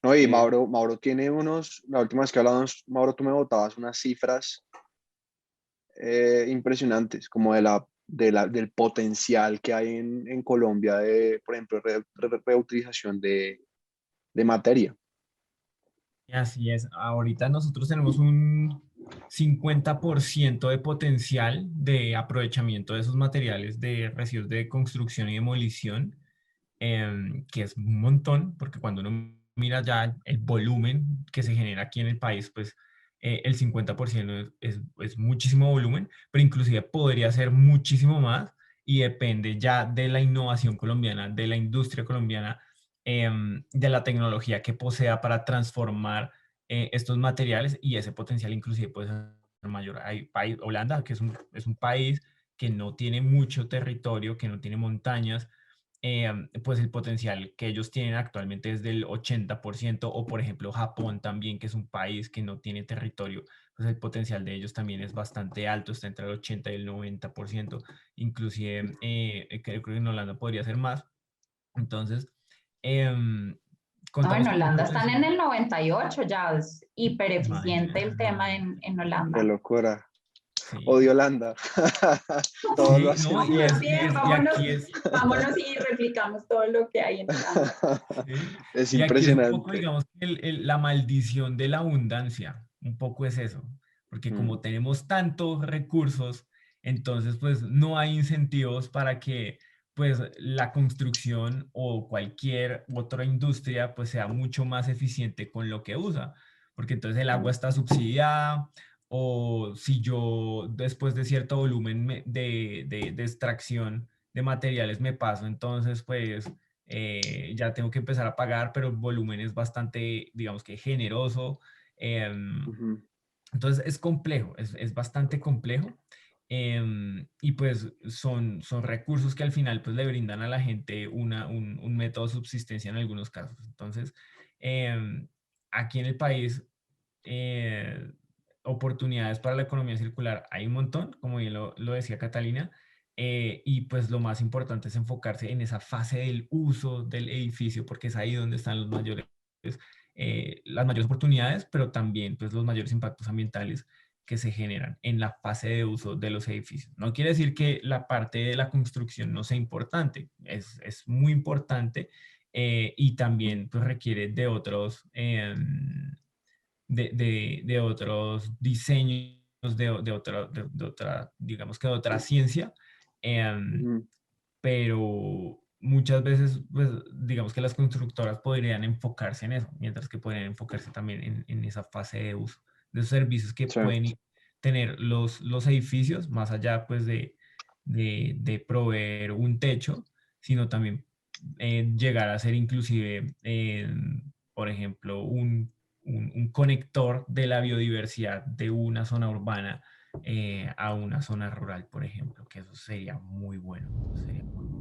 No, y Eh, Mauro tiene la última vez que hablamos, Mauro, tú me botabas unas cifras impresionantes, como del potencial que hay en Colombia de, por ejemplo, reutilización de materia. Así es, ahorita nosotros tenemos un 50% de potencial de aprovechamiento de esos materiales de residuos de construcción y demolición, que es un montón, porque cuando uno mira ya el volumen que se genera aquí en el país, pues el 50% es muchísimo volumen, pero inclusive podría ser muchísimo más y depende ya de la innovación colombiana, de la industria colombiana, de la tecnología que posea para transformar estos materiales y ese potencial inclusive puede ser mayor. Hay país, Holanda, que es un país que no tiene mucho territorio, que no tiene montañas, pues el potencial que ellos tienen actualmente es del 80%, o por ejemplo Japón también, que es un país que no tiene territorio, pues el potencial de ellos también es bastante alto, está entre el 80 y el 90%, inclusive creo que en Holanda podría ser más. Entonces, em, No, en contamos con un Holanda están en potencial, el 98 ya, es hiper eficiente imagínate, el tema en Qué Holanda. locura. Odio sí, Holanda. Todos lo sí, no, hacen. También, y vámonos, aquí es, vámonos y replicamos todo lo que hay en Holanda. sí, Es y aquí es un poco, impresionante. digamos, la maldición de la abundancia, un poco es eso, porque Mm. como tenemos tantos recursos, entonces pues no hay incentivos para que pues la construcción o cualquier otra industria pues sea mucho más eficiente con lo que usa, porque entonces el agua está subsidiada, o si yo después de cierto volumen de extracción de materiales me paso, entonces pues ya tengo que empezar a pagar, pero el volumen es bastante, digamos que generoso. Ujú. Entonces es complejo, es bastante complejo. Y pues son recursos que al final pues le brindan a la gente un método de subsistencia en algunos casos. Entonces, aquí en el país, eh, oportunidades para la economía circular hay un montón, como bien lo decía Catalina, y pues lo más importante es enfocarse en esa fase del uso del edificio, porque es ahí donde están las mayores oportunidades, pero también pues los mayores impactos ambientales que se generan en la fase de uso de los edificios. No quiere decir que la parte de la construcción no sea importante, es muy importante, y también pues requiere de otros, de otros diseños, de otra, digamos que de otra ciencia, em, Ujú. pero muchas veces, pues, digamos que las constructoras podrían enfocarse en eso, mientras que podrían enfocarse también en esa fase de uso, de esos servicios que Sí. pueden tener los edificios, más allá, pues, de proveer un techo, sino también llegar a ser inclusive, por ejemplo, un conector de la biodiversidad de una zona urbana a una zona rural, por ejemplo, que eso sería muy bueno. Sería muy bueno.